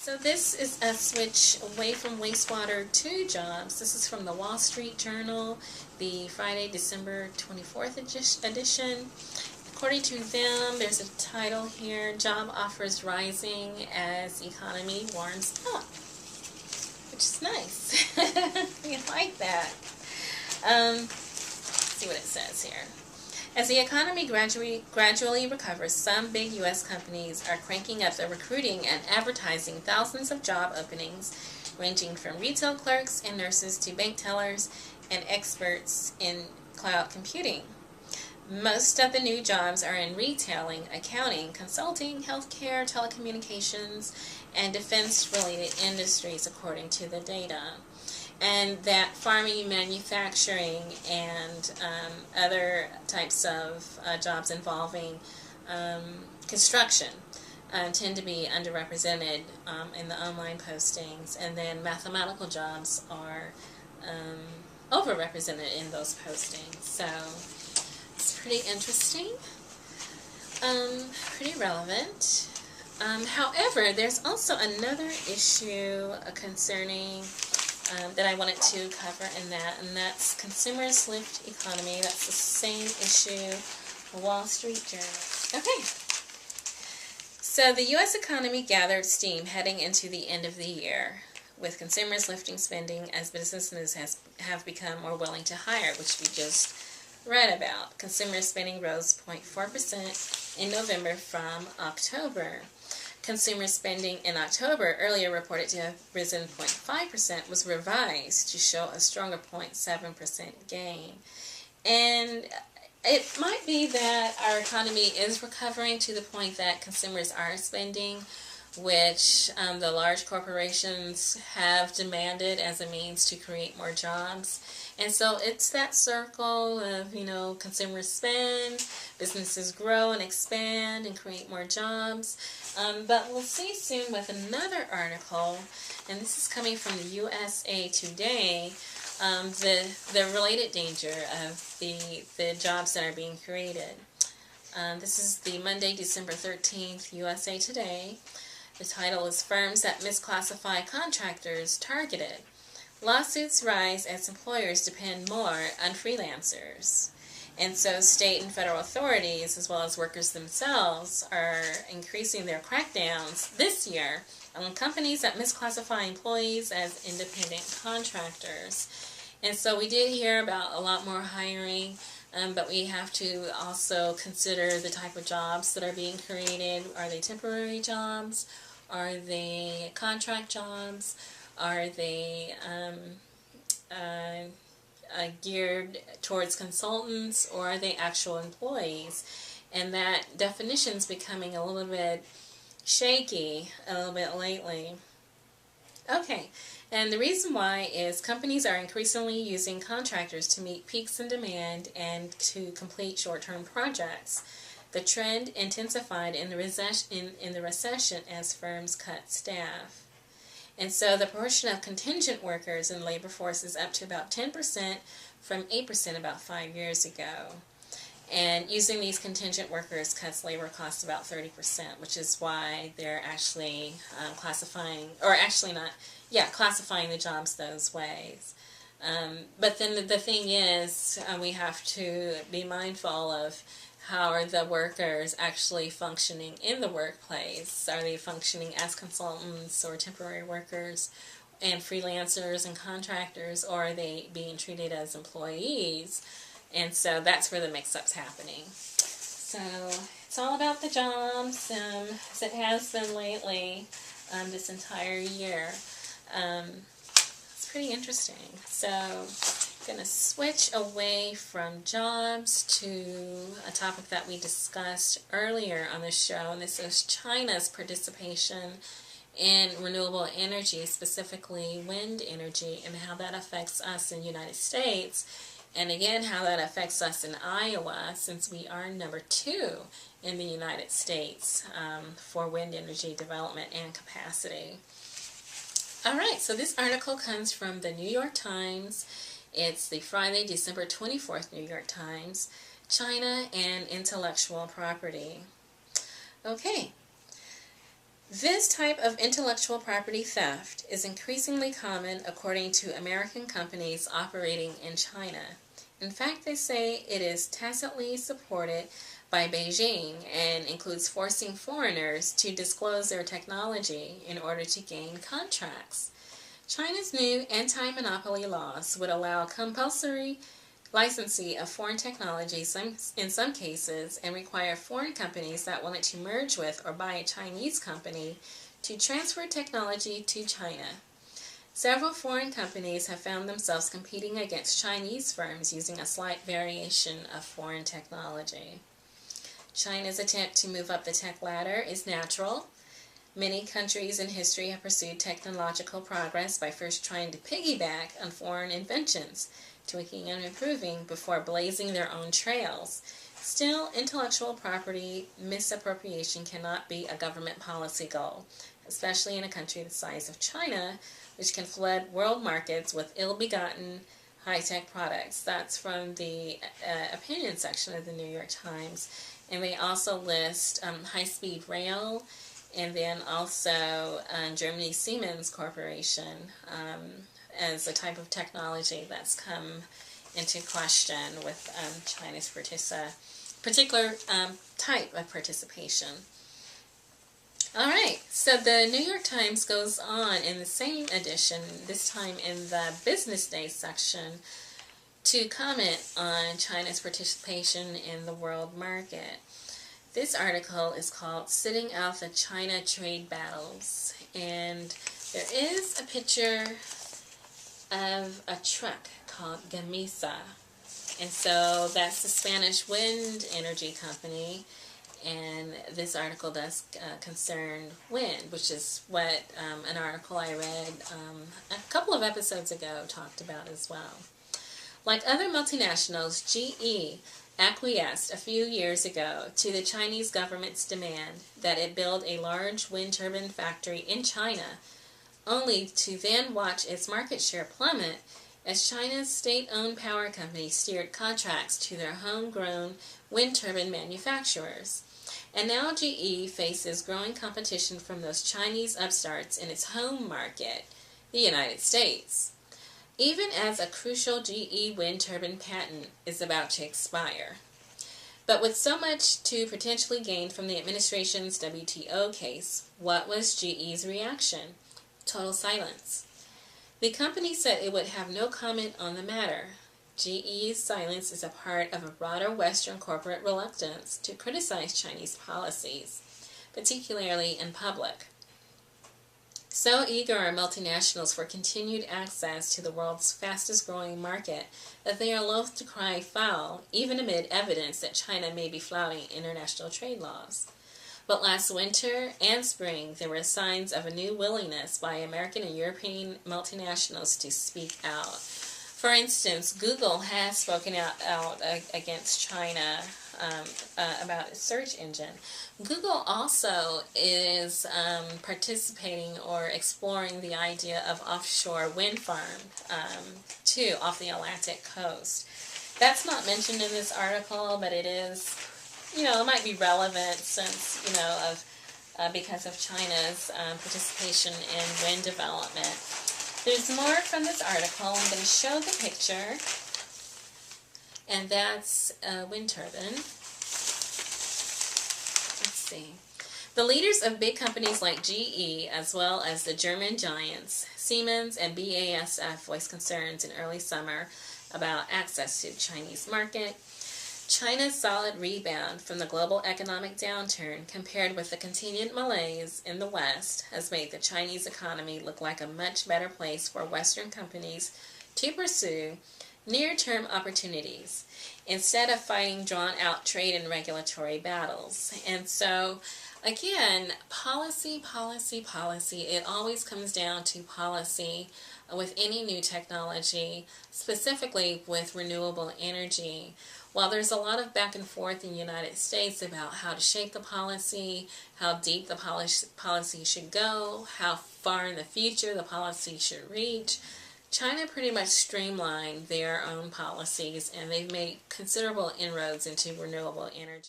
So this is a switch away from wastewater to jobs. This is from the Wall Street Journal, the Friday, December 24th edition. According to them, there's a title here, Job Offers Rising as Economy Warms Up, which is nice. We like that. Let's see what it says here. As the economy gradually recovers, some big U.S. companies are cranking up their recruiting and advertising thousands of job openings, ranging from retail clerks and nurses to bank tellers and experts in cloud computing. Most of the new jobs are in retailing, accounting, consulting, healthcare, telecommunications, and defense-related industries, according to the data. And that farming, manufacturing, and other types of jobs involving construction tend to be underrepresented in the online postings, and then mathematical jobs are overrepresented in those postings. So it's pretty interesting, pretty relevant. However, there's also another issue concerning that I wanted to cover in that, and that's Consumers Lift Economy. That's the same issue, the Wall Street Journal. Okay. So the U.S. economy gathered steam heading into the end of the year, with consumers lifting spending as businesses have become more willing to hire, which we just read about. Consumer spending rose 0.4% in November from October. Consumer spending in October, earlier reported to have risen 0.5%, was revised to show a stronger 0.7% gain. And it might be that our economy is recovering to the point that consumers are spending, which the large corporations have demanded as a means to create more jobs. And so it's that circle of, consumers spend, businesses grow and expand and create more jobs. But we'll see soon with another article, and this is coming from the USA Today, the related danger of the jobs that are being created. This is the Monday, December 13th, USA Today. The title is Firms That Misclassify Contractors Targeted. Lawsuits rise as employers depend more on freelancers. And so state and federal authorities, as well as workers themselves, are increasing their crackdowns this year on companies that misclassify employees as independent contractors. And so we did hear about a lot more hiring, but we have to also consider the type of jobs that are being created. Are they temporary jobs? Are they contract jobs? Are they geared towards consultants, or are they actual employees? And that definition's becoming a little bit shaky a little bit lately. Okay, and the reason why is companies are increasingly using contractors to meet peaks in demand and to complete short-term projects. The trend intensified in the recession as firms cut staff. And so the proportion of contingent workers in labor force is up to about 10% from 8% about 5 years ago. And using these contingent workers cuts labor costs about 30%, which is why they're actually classifying the jobs those ways. But then the thing is, we have to be mindful of how are the workers actually functioning in the workplace. Are they functioning as consultants or temporary workers and freelancers and contractors, or are they being treated as employees? And so that's where the mix-up's happening. So it's all about the jobs, as it has been lately this entire year. It's pretty interesting. So I'm going to switch away from jobs to a topic that we discussed earlier on the show, and this is China's participation in renewable energy, specifically wind energy, and how that affects us in the United States, and again how that affects us in Iowa, since we are number 2 in the United States for wind energy development and capacity. Alright, so this article comes from the New York Times. It's the Friday, December 24th New York Times, China and Intellectual Property. Okay. This type of intellectual property theft is increasingly common according to American companies operating in China. In fact, they say it is tacitly supported by Beijing and includes forcing foreigners to disclose their technology in order to gain contracts. China's new anti-monopoly laws would allow compulsory licensing of foreign technology in some cases and require foreign companies that wanted to merge with or buy a Chinese company to transfer technology to China. Several foreign companies have found themselves competing against Chinese firms using a slight variation of foreign technology. China's attempt to move up the tech ladder is natural. Many countries in history have pursued technological progress by first trying to piggyback on foreign inventions, tweaking and improving before blazing their own trails. Still, intellectual property misappropriation cannot be a government policy goal, especially in a country the size of China, which can flood world markets with ill-begotten high-tech products. That's from the opinion section of the New York Times. And they also list high-speed rail, and then also Germany's Siemens Corporation as a type of technology that's come into question with China's particular type of participation. All right, so the New York Times goes on in the same edition, this time in the Business Day section, to comment on China's participation in the world market. This article is called Sitting Out the China Trade Battles, and there is a picture of a truck called Gamesa, and so that's the Spanish wind energy company, and this article does concern wind, which is what an article I read a couple of episodes ago talked about as well. Like other multinationals, GE acquiesced a few years ago to the Chinese government's demand that it build a large wind turbine factory in China, only to then watch its market share plummet as China's state-owned power company steered contracts to their homegrown wind turbine manufacturers. And now GE faces growing competition from those Chinese upstarts in its home market, the United States, even as a crucial GE wind turbine patent is about to expire. But with so much to potentially gain from the administration's WTO case, what was GE's reaction? Total silence. The company said it would have no comment on the matter. GE's silence is a part of a broader Western corporate reluctance to criticize Chinese policies, particularly in public. So eager are multinationals for continued access to the world's fastest growing market that they are loath to cry foul, even amid evidence that China may be flouting international trade laws. But last winter and spring, there were signs of a new willingness by American and European multinationals to speak out. For instance, Google has spoken out against China about its search engine. Google also is participating or exploring the idea of offshore wind farm too, off the Atlantic coast. That's not mentioned in this article, but it is, it might be relevant since, because of China's participation in wind development. There's more from this article. I'm going to show the picture, and that's a wind turbine. Let's see. The leaders of big companies like GE, as well as the German giants, Siemens and BASF, voiced concerns in early summer about access to the Chinese market. China's solid rebound from the global economic downturn compared with the continued malaise in the West has made the Chinese economy look like a much better place for Western companies to pursue near-term opportunities instead of fighting drawn-out trade and regulatory battles. And so, again, policy. It always comes down to policy with any new technology, specifically with renewable energy. While there's a lot of back and forth in the United States about how to shape the policy, how deep the policy should go, how far in the future the policy should reach, China pretty much streamlined their own policies, and they've made considerable inroads into renewable energy.